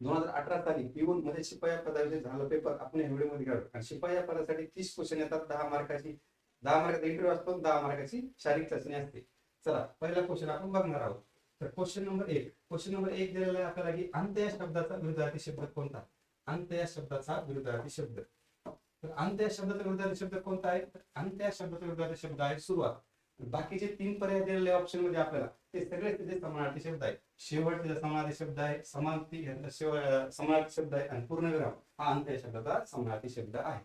2018 साली पिऊन मध्ये शिपाई या पदाविषयी झाला पेपर आपण या व्हिडिओमध्ये काढू. आणि शिपाई या पदासाठी 30 क्वेश्चन येतात, 10 मार्काची. 10 मार्काचा इंटरव्ह्यू असतो, 10 मार्काची शारीरिक चाचणी असते. चला पहिला क्वेश्चन आपण बघणार आहोत. तर क्वेश्चन नंबर एक दिलेला आहे आपल्याला की अंत या शब्दाचा विरुद्धार्थी शब्द कोणता. अंत या शब्दाचा विरुद्धार्थी शब्द. तर अंत या शब्दाचा विरुद्धार्थी शब्द कोणता आहे. तर अंत या शब्दाचा विरुद्धार्थी शब्द आहे सुरुवात. बाकीचे 3 पर्याय दिलेले ऑप्शन मध्ये आपल्याला ते सगळे तिथे समानार्थी शब्द आहेत. शेवट तिचा समानार्थी शब्द आहे, समाप्ती समानार्थी शब्द आहे आणि पूर्णविराम हा अंत या शब्दाचा समानार्थी शब्द आहे.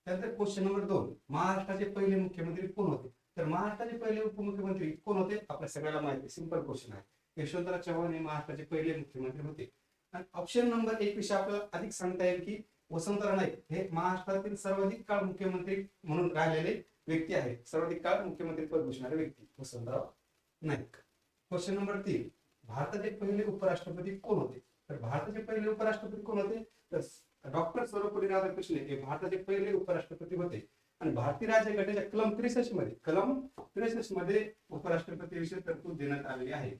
त्यानंतर क्वेश्चन नंबर 2, महाराष्ट्राचे पहिले मुख्यमंत्री कोण होते. तर महाराष्ट्राचे पहिले उपमुख्यमंत्री कोण होते आपल्या सगळ्याला माहिती, सिंपल क्वेश्चन आहे. यशवंतराव चव्हाण हे महाराष्ट्राचे पहिले मुख्यमंत्री होते. आणि ऑप्शन नंबर 1 विषयी आपल्याला अधिक सांगता येईल की वसंतराव नाईक हे महाराष्ट्रातील सर्वाधिक काळ मुख्यमंत्री म्हणून राहिलेले व्यक्ती आहे. सर्वाधिक काळ मुख्यमंत्री पद भूषणारे व्यक्ती वसंतराव नाईक. क्वेश्चन नंबर 3, भारताचे पहिले उपराष्ट्रपती कोण होते. तर भारताचे पहिले उपराष्ट्रपती कोण होते. तर डॉक्टर सर्वपल्ली राधाकृष्णन हे भारताचे पहिले उपराष्ट्रपती होते. आणि भारतीय राज्यघटनेच्या कलम 63 मध्ये उपराष्ट्रपती विषयी तरतूद देण्यात आलेली आहे.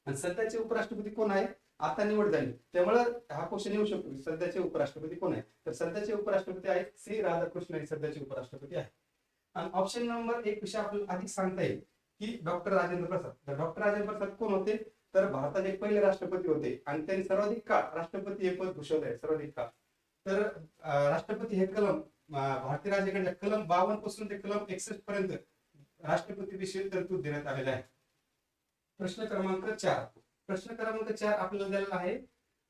आणि सध्याचे उपराष्ट्रपती कोण आहे, आता निवड झाली त्यामुळे हा क्वेश्चन येऊ शकतो की सध्याचे उपराष्ट्रपती कोण आहे. तर सध्याचे उपराष्ट्रपती आहेत सी राधाकृष्णन हे सध्याचे उपराष्ट्रपती आहे. आणि ऑप्शन नंबर 1 विषय आपल्याला अधिक सांगता येईल की डॉक्टर राजेंद्र प्रसाद. तर डॉक्टर राजेंद्र प्रसाद कोण होते. तर भारताचे पहिले राष्ट्रपती होते आणि त्यांनी सर्वाधिक काळ राष्ट्रपती हे पद भूषवले आहे, सर्वाधिक काळ. तर राष्ट्रपती हे कलम भारतीय राज्यघटनेच्या कलम 52 पासून ते कलम 61 पर्यंत राष्ट्रपती विषयी तरतूद देण्यात आलेला आहे. प्रश्न क्रमांक 4 आपल्याला दिलेला आहे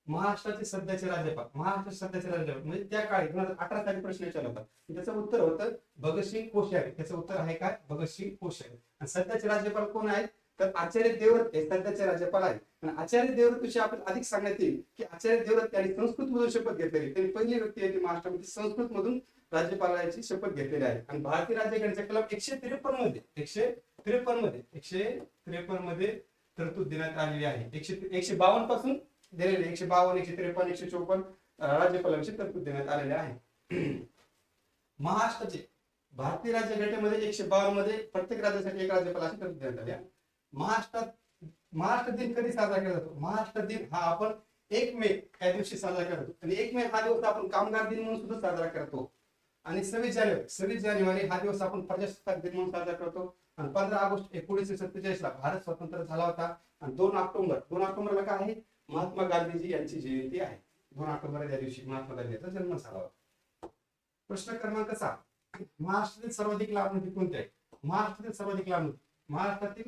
महाराष्ट्राचे सध्याचे राज्यपाल. महाराष्ट्राचे सध्याचे राज्यपाल म्हणजे त्या काळी 2018 साली प्रश्न विचारला होता. त्याचं उत्तर होतं भगतसिंग कोश्यारी. त्याचं उत्तर आहे काय, भगतसिंग कोश्यारी. आणि सध्याचे राज्यपाल कोण आहेत. तर आचार्य देवव्रत हे सध्याचे राज्यपाल आहेत. आणि आचार्य देवव्रत विषयी आपल्याला अधिक सांगण्यात येईल की आचार्य देवव्रत त्यांनी संस्कृत मधून शपथ घेतलेली. त्यांनी पहिली व्यक्ती आहे ती महाराष्ट्रामध्ये संस्कृत मधून राज्यपालाची शपथ घेतलेली आहे. आणि भारतीय राज्यघटनेच्या कलम 153 मध्ये तरतूद देण्यात आलेली आहे. 152 पासून दिलेले 152, 153, 154 राज्यपालांची तरतूद देण्यात आलेले आहे. महाराष्ट्राचे भारतीय राज्यघटनेमध्ये 152 मध्ये प्रत्येक राज्यासाठी एक राज्यपालाची तरतूद देण्यात आली आहे. महाराष्ट्र दिन कधी साजरा केला जातो. महाराष्ट्र दिन हा आपण 1 मे या दिवशी साजरा करतो. आणि 1 मे हा दिवस आपण कामगार दिन म्हणून सुद्धा साजरा करतो. आणि 26 जानेवारी हा दिवस आपण प्रजासत्ताक दिन म्हणून साजरा करतो. आणि 15 ऑगस्ट 1947 ला भारत स्वतंत्र झाला होता. आणि 2 ऑक्टोबरला काय आहे, महात्मा गांधीजी यांची जयंती आहे. 2 ऑक्टोबर या दिवशी महात्मा गांधींचा जन्म झाला होता. प्रश्न क्रमांक 7, महाराष्ट्रातील सर्वाधिक लांब नदी कोणती आहे. महाराष्ट्रातील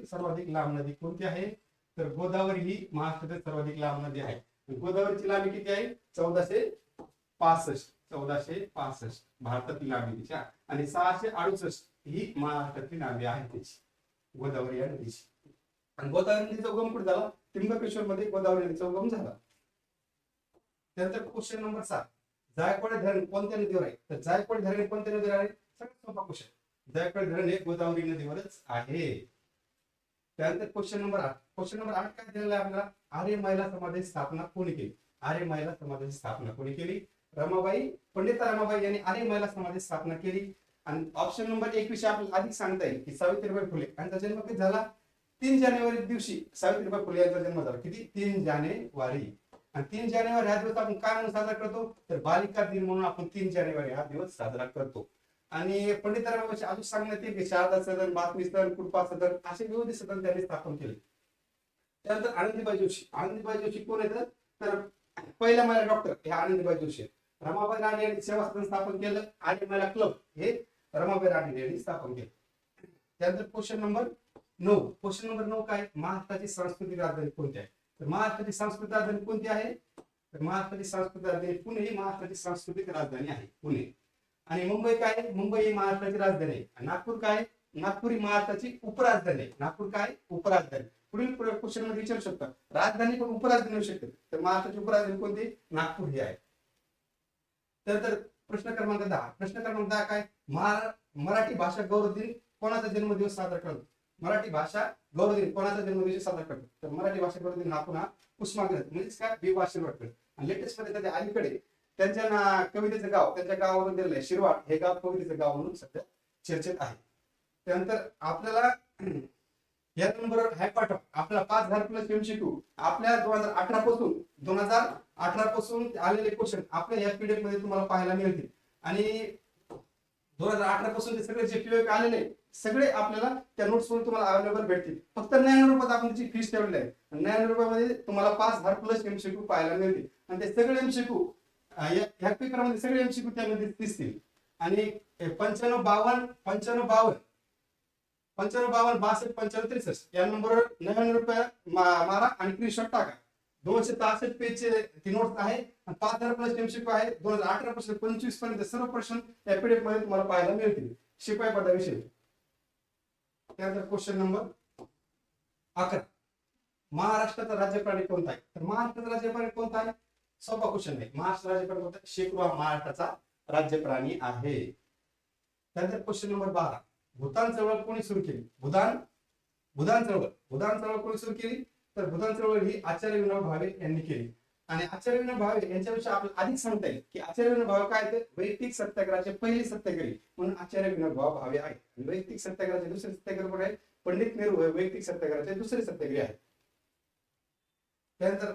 सर्वाधिक लांब नदी कोणती आहे. तर गोदावरी ही महाराष्ट्रातील सर्वाधिक लांब नदी आहे. गोदावरीची लांबी किती आहे, 1465 भारतातील लांबी तिच्या. आणि 668 ही महाराष्ट्रातील लांबी आहे त्याची, गोदावरी या नदीची. आणि गोदावरी नदीचा उगम कुठे झाला, त्र्यंबकेश्वर मध्ये गोदावरी नदीचा उगम झाला. त्यानंतर क्वेश्चन नंबर 7, जायकवाडी धरण कोणत्या नदीवर आहे. तर जायकवाडी धरण कोणत्या नदीवर आहे, सगळ्यात सोपा क्वेश्चन. जायकवाडी धरण हे गोदावरी नदीवरच आहे. त्यानंतर क्वेश्चन नंबर 8 काय दिलेला आहे आपल्याला, आर्य महिला समाजाची स्थापना कोणी केली. आर्य महिला समाजाची स्थापना कोणी केली. पंडिता रमाबाई यांनी आर्य महिला समाजाची स्थापना केली. आणि ऑप्शन नंबर 1 विषयी आपल्याला अधिक सांगता येईल की सावित्रीबाई फुले यांचा जन्म कधी झाला, 3 जानेवारी दिवशी सावित्रीबाई फुले यांचा जन्म झाला. किती, 3 जानेवारी. आणि 3 जानेवारी हा दिवस आपण काय म्हणून साजरा करतो, तर बालिका दिन म्हणून आपण 3 जानेवारी हा दिवस साजरा करतो. आणि पंडिता रमाबाई अजून सांगण्यात येईल की शारदा सदन, बातमी सदन, कृपा सदन असे विविध सदन त्यांनी स्थापन केले. त्यानंतर आनंदीबाई जोशी कोण आहेत, तर पहिल्या महिला डॉक्टर ह्या आनंदीबाई जोशी. रमाबाई राणे यांनी सेवा सदन स्थापन केलं. आर्य महिला क्लब हे रमाबाई राणे यांनी स्थापन केलं. त्यानंतर क्वेश्चन नंबर 9 काय, महाराष्ट्राची सांस्कृतिक राजधानी कोणती आहे. तर महाराष्ट्राची सांस्कृतिक राजधानी कोणती आहे, तर महाराष्ट्राची सांस्कृतिक राजधानी पुणे ही महाराष्ट्राची सांस्कृतिक राजधानी आहे, पुणे. आणि मुंबई काय, मुंबई ही महाराष्ट्राची राजधानी आहे. नागपूर काय, नागपूर ही महाराष्ट्राची उपराजधानी आहे. नागपूर काय, उपराजधानी. पुढील क्वेश्चन मध्ये विचारू शकता राजधानी पण उपराजधानी होऊ शकते. तर महाराष्ट्राची उपराजधानी कोणती, नागपूर ही आहे. तर प्रश्न क्रमांक 10 काय, मराठी भाषा गौरव दिन कोणाचा जन्मदिवस साजरा करतो. मराठी भाषा गौरव दिन कोणाचा जन्मदिवस साजरा करतो. तर मराठी भाषा गौरव दिन आपण कुसुमाग्रज म्हणजेच काय, बी.वा. शिरवाडकर. आणि लेटेस्ट मध्ये त्याच्या अलीकडे त्यांच्या कवितेचं गाव त्यांच्या गावावरून दिलेलं आहे, शिरवाड हे गाव कवितेचं गाव म्हणून सध्या चर्चेत आहे. त्यानंतर आपल्याला या नंबरवर हाय पाठवा. आपला 5000 प्लस MCQ आपल्या 2018 पासून आलेले क्वेश्चन आपल्या या पीडीएफ मध्ये तुम्हाला पाहायला मिळतील. आणि 2018 पासून जे सगळे जे पीडीएफ आलेले सगळे आपल्याला त्या नोट्स मध्ये तुम्हाला अवेलेबल भेटतील. फक्त 99 रुपयात आपण त्याची फीस ठेवलेली आहे. 99 रुपयामध्ये तुम्हाला 5000 प्लस MCQ पाहायला मिळतील. आणि ते सगळे MCQ या पेपरमध्ये सगळे MCQ त्यामध्ये दिसतील. आणि 95 52 55 52 55 52 62 95 63 या नंबरवर 99 रुपये मारा आणि स्क्रीनशॉट टाका. 263 पेजचे ती नोट्स आहे. 5000 प्लस MCQ आहे. 2018 पासून 25 पर्यंत सर्व प्रश्न या पीडीएफ मध्ये तुम्हाला पाहायला मिळतील शिपाई पदाविषयी. त्यानंतर क्वेश्चन नंबर 11, महाराष्ट्राचा राज्य प्राणी कोणता आहे? तर महाराष्ट्राचा राज्य प्राणी कोणता आहे? सोपा क्वेश्चन आहे. महाराष्ट्र राज्य प्राणी कोणता आहे? शेकडो हा महाराष्ट्राचा राज्य प्राणी आहे. त्यानंतर क्वेश्चन नंबर 12, भूदान चळवळ कोणी सुरू केली? भूदान चळवळ कोणी सुरू केली? तर भूदान चळवळ ही आचार्य विनोबा भावे यांनी केली. आणि आचार्य विनोबा भावे यांच्याविषयी आपल्याला अधिक सांगता येईल की आचार्य विनोबा भावे काय ते वैयक्तिक सत्याग्रहाचे पहिले सत्याग्रही म्हणून आचार्य विनोबा भावे आहे. वैयक्तिक सत्याग्रहाचे दुसरे सत्याग्रह कोण आहे? पंडित नेहरू हे वैयक्तिक सत्याग्रहाचे दुसरे सत्याग्रही आहेत. त्यानंतर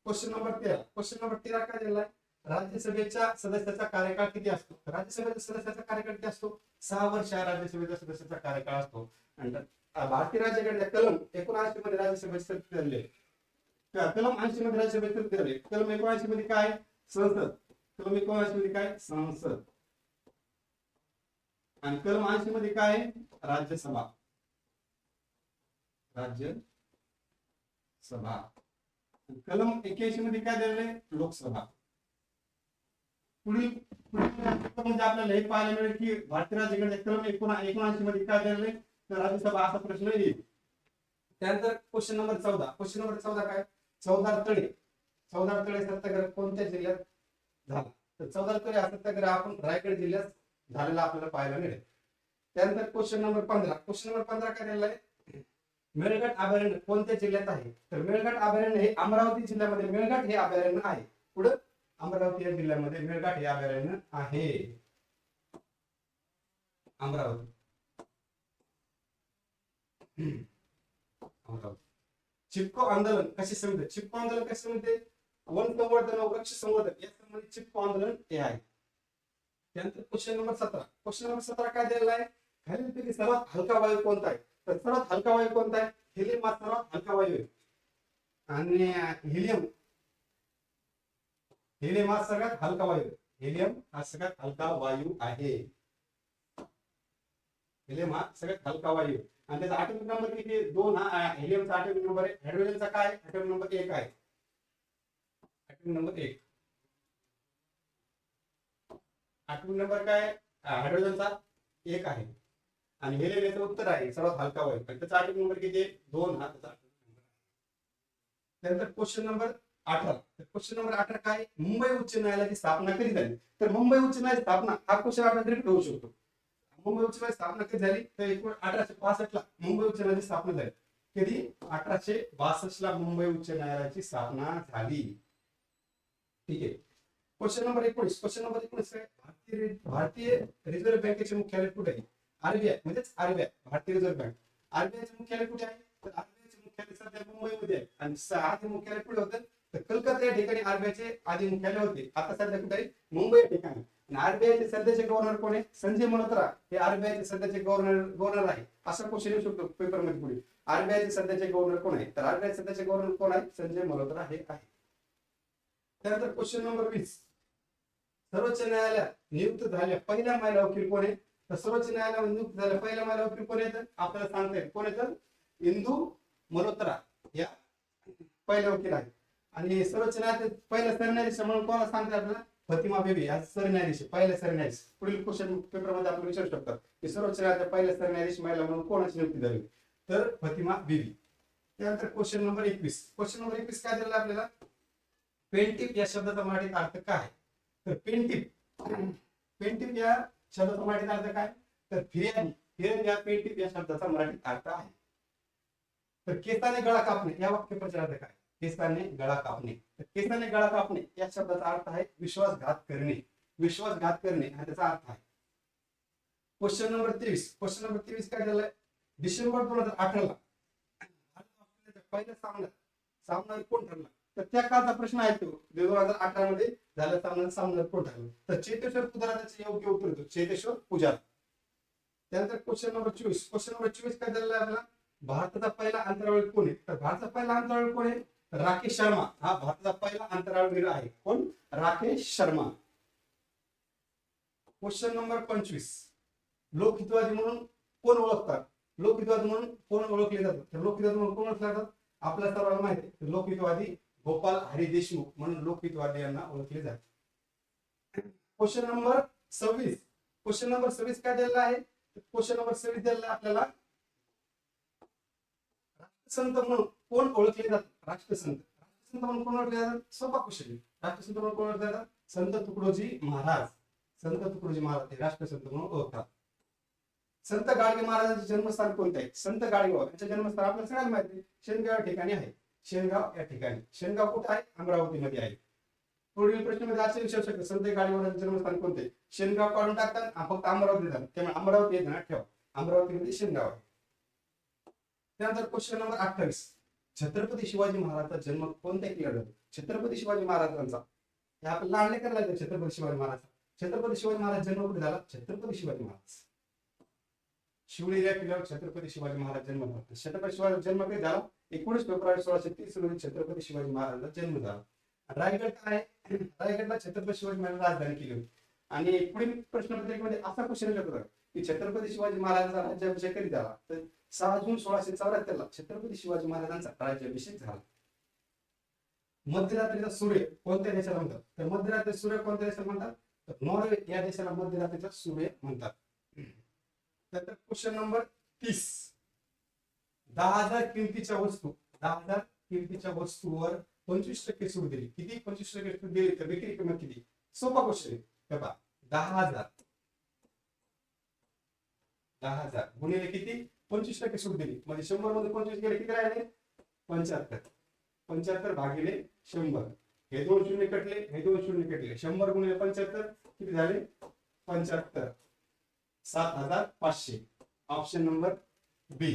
क्वेश्चन नंबर 13, क्वेश्चन नंबर 13 काय दिलेला आहे? राज्यसभेच्या सदस्याचा कार्यकाळ किती असतो? राज्यसभेच्या सदस्याचा कार्यकाळ किती असतो? 6 वर्ष राज्यसभेच्या सदस्याचा कार्यकाळ असतो. आणि भारतीय राज्यघटनेच्या कलम 79 मध्ये राज्यसभेचे सदस्य दिलेले. कलम 80 मध्ये राज्यसभेचे सदस्य दिलेले. कलम 79 मध्ये काय? संसद. कलम 79 मध्ये काय? संसद. आणि कलम 80 मध्ये काय? राज्यसभा. राज्यसभा. कलम 81 मध्ये काय दिलेले? लोकसभा. पुढील म्हणजे आपल्याला हे पाहायला मिळेल की भारतीय राज्यघटनेच्या कलम 79 मध्ये काय दिलेले? तर राज्यसभा असा प्रश्न येईल. त्यानंतर क्वेश्चन नंबर 14, क्वेश्चन नंबर 14 काय? चौदार तळे सत्याग्रह कोणत्या जिल्ह्यात झाला? तर चौदार तळे हा सत्याग्रह आपण रायगड जिल्ह्यात झालेला आपल्याला पाहायला मिळेल. त्यानंतर क्वेश्चन नंबर 15, क्वेश्चन नंबर 15 काय दिलेला आहे? मेळघाट अभयारण्य कोणत्या जिल्ह्यात आहे? तर मेळघाट अभयारण्य हे अमरावती जिल्ह्यामध्ये मेळघाट हे अभयारण्य आहे. पुढे अमरावती या जिल्ह्यामध्ये मेळघाट हे अभयारण्य आहे. अमरावती. चिपको आंदोलन कसे समजते? चिपको आंदोलन कसे समजते? वन संवर्धन व वृक्ष संवर्धन या संबंधित चिपको आंदोलन हे आहे. त्यानंतर क्वेश्चन नंबर 17, क्वेश्चन नंबर 17 काय दिलेला आहे? खालीलपैकी सर्वात हलका वायू कोणता आहे? तर सर्वात हलका वायू कोणता आहे? हेलियम हा सर्वात हलका वायू आहे. आणि हेलियम हा सगळ्यात हलका वायू. हेलियम हा सगळ्यात हलका वायू आहे. हेलियम हा सगळ्यात हलका वायू. आणि त्याचा ॲटॉमिक नंबर किती? 2 हा हेलियमचा ॲटॉमिक नंबर आहे. हायड्रोजनचा काय? ॲटॉमिक नंबर 1 आहे. Atomic number 1. ॲटॉमिक नंबर काय? हायड्रोजनचा 1 आहे. आणि हेलियम याचं उत्तर आहे सर्वात हलका वायू. त्याचा ॲटॉमिक नंबर किती? 2 हा त्याचा ॲटॉमिक नंबर आहे. त्यानंतर क्वेश्चन नंबर 18, क्वेश्चन नंबर 18 काय? मुंबई उच्च न्यायालयाची स्थापना कधी झाली? तर मुंबई उच्च न्यायालयाची स्थापना हा क्वेश्चन आपल्याला रिपीट होऊ शकतो. मुंबई उच्च न्यायालयाची स्थापना कधी झाली? तर 1862 ला मुंबई उच्च न्यायालयाची स्थापना झाली. कधी? 1862 ला मुंबई उच्च न्यायालयाची स्थापना झाली. ठीक आहे. क्वेश्चन नंबर 19, क्वेश्चन नंबर 19 काय? भारतीय रिझर्व्ह बँकेचे मुख्यालय कुठे आहे? आरबीआय म्हणजेच आरबीआय, भारतीय रिझर्व्ह बँक. आरबीआयचे मुख्यालय कुठे आहे? तर आरबीआयचे मुख्यालय सध्या मुंबईमध्ये आहे. आणि आधी मुख्यालय कुठे होतं? तर कलकत्ता या ठिकाणी आरबीआयचे आधी मुख्यालय होते. आता सध्या कुठे आहे? मुंबई या ठिकाणी. आणि आरबीआयचे सध्याचे गव्हर्नर कोण आहे? संजय मल्होत्रा हे आरबीआयचे सध्याचे गव्हर्नर आहे. असा क्वेश्चन येऊ शकतो पेपर मध्ये पुढे. आरबीआयचे सध्याचे गव्हर्नर कोण आहे? तर आरबीआय सध्याचे गव्हर्नर कोण आहे? संजय मल्होत्रा हे आहे. त्यानंतर क्वेश्चन नंबर 20, सर्वोच्च न्यायालयात नियुक्त झालेल्या पहिल्या महिला वकील कोण आहे? तर सर्वोच्च न्यायालयात नियुक्त झालेल्या पहिल्या महिला वकील कोण आहेत? आपल्याला सांगता येईल. कोण आहेत? इंदू मल्होत्रा या पहिल्या वकील आहेत. आणि सर्वोच्च न्यायालयात पहिल्या सरन्यायाधीश म्हणून कोणाला सांगतात? आपल्याला फतिमा बीबी या सरन्यायाधीश, पहिल्या सरन्यायाधीश. पुढील क्वेश्चन पेपर मध्ये आपण विचारू शकतात की सर्वोच्च न्यायालयाच्या पहिल्या सरन्यायाधीश महिला म्हणून कोणाची नियुक्ती झाली? तर फतिमा बीबी. त्यानंतर क्वेश्चन नंबर 21, क्वेश्चन नंबर 21 काय दिलेला आपल्याला? पेनटिप या शब्दाचा मराठीत अर्थ काय? तर पेनटिप या शब्दाचा मराठीत अर्थ काय? तर फिर्यादी या पेनटिप या शब्दाचा मराठीत अर्थ आहे. तर केसाने गळा कापणे या वाक्यप्रचार अर्थ काय? केसाने गळा कापणे. तर केसाने गळा कापणे या शब्दाचा अर्थ आहे विश्वासघात करणे. विश्वासघात करणे हा त्याचा अर्थ आहे. क्वेश्चन नंबर 23, क्वेश्चन नंबर 23 काय झालंय? डिसेंबर 2018 ला पहिल्या सामना कोण ठरला, तर त्या काळचा प्रश्न आहे तो 2018 मध्ये झाला सामना कोण ठरला, तर चेतेश्वर पुजारा त्याचे योग्य उत्तर होतं, चेतेश्वर पुजारा. त्यानंतर क्वेश्चन नंबर 24 काय झालेला आहे आपला, भारताचा पहिला अंतराळवीर कोण आहे, तर भारताचा पहिला अंतराळवीर कोण आहे, राकेश शर्मा हा भारताचा पहिला अंतराळवीर आहे. कोण, राकेश शर्मा. क्वेश्चन नंबर 25, लोकहितवादी म्हणून कोण ओळखतात, लोकहितवादी म्हणून कोण ओळखले जातात, तर लोकहितवादी म्हणून कोण ओळखले जातात, आपल्या सर्वांना माहिती आहे लोकहितवादी गोपाल हरी देशमुख म्हणून लोकहितवादी यांना ओळखले जाते. क्वेश्चन नंबर 26 काय दिलेला आहे, क्वेश्चन नंबर 26 दिलेला आहे आपल्याला, राष्ट्रसंत म्हणून कोण ओळखले जातात, राष्ट्रसंत म्हणून कोण ओळखले जातात, सोपा क्वेश्चन. राष्ट्रसंत म्हणून कोण ओळखले जातात, संत तुकडोजी महाराज हे राष्ट्रसंत म्हणून ओळखतात. संत गाडगे महाराजांचे जन्मस्थान कोणते आहे, संत गाडगेबाबा यांचे जन्मस्थान आपल्याला सगळ्यांना माहिती आहे, शेनगाव या ठिकाणी आहे. शेनगाव या ठिकाणी, शेनगाव कुठे आहे, अमरावतीमध्ये आहे. पुढील प्रश्नामध्ये असे विचारू शकतो, संत गाडगेबाबांचे जन्मस्थान कोणते, शेनगाव काढून टाकतात फक्त अमरावती झालं, त्यामुळे अमरावती येते ना ठेवा, अमरावतीमध्ये शेनगाव आहे. त्यानंतर क्वेश्चन नंबर 28, छत्रपती शिवाजी महाराजांचा जन्म कोणत्या किल्ल्यावर झाला, छत्रपती शिवाजी महाराजांचा, हे आपल्याला आणले करायला छत्रपती शिवाजी महाराज जन्म कुठे झाला, छत्रपती शिवाजी महाराज शिवनेरी या किल्ल्यावर छत्रपती शिवाजी महाराज जन्म झाला. छत्रपती शिवाजी जन्म कधी झाला, 19 फेब्रुवारी 1630 रोजी छत्रपती शिवाजी महाराजांचा जन्म झाला. रायगड काय, रायगडला छत्रपती शिवाजी महाराज राजधानी केली होती. आणि पुढील प्रश्नपत्रिकेमध्ये असा क्वेश्चन विचारतो की छत्रपती शिवाजी महाराजांचा राज्याभिषेक कधी झाला, तर 6 जून 1674 ला छत्रपती शिवाजी महाराजांचा राज्याभिषेक झाला. मध्यरात्रीचा सूर्य कोणत्या देशाला म्हणतात, तर मध्यरात्री सूर्य कोणत्या देशाला म्हणतात, तर नॉर्वे या देशाला मध्यरात्रीचा सूर्य म्हणतात. त्यानंतर क्वेश्चन नंबर 30, 10,000 किमतीच्या वस्तूवर 25% सूट दिली, किती 25% सूट दिली तर विक्री किंमत किती, सोपा क्वेश्चन आहे बघा. 10,000 गुणिले किती, 25% सूट दिली म्हणजे 100 मध्ये 25 गेले किती राहिले, 75 भागिले 100, हे 2 शून्य कटले, हे 2 शून्य कटले, 100 गुणिले 75 किती झाले, 75, 7,500. ऑप्शन नंबर बी.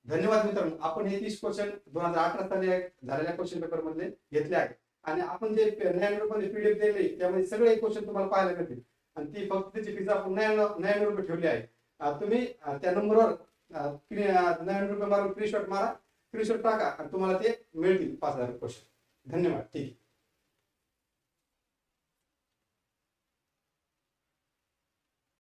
धन्यवाद मित्रांनो, आपण हे 30 क्वेश्चन 2018 साली झालेल्या क्वेश्चन पेपर मधले घेतले आहेत आणि आपण जे ज्ञानरूपाने पीडीएफ दिले त्यामध्ये सगळे क्वेश्चन तुम्हाला पाहायला मिळतील आणि ती फक्त त्याची फीस आपण 99 रुपये ठेवली आहे. तुम्ही त्या नंबरवर 99 रुपये मारून स्क्रीनशॉट टाका आणि तुम्हाला ते मिळतील 5,000 क्वेश्चन. धन्यवाद. ठीक आहे.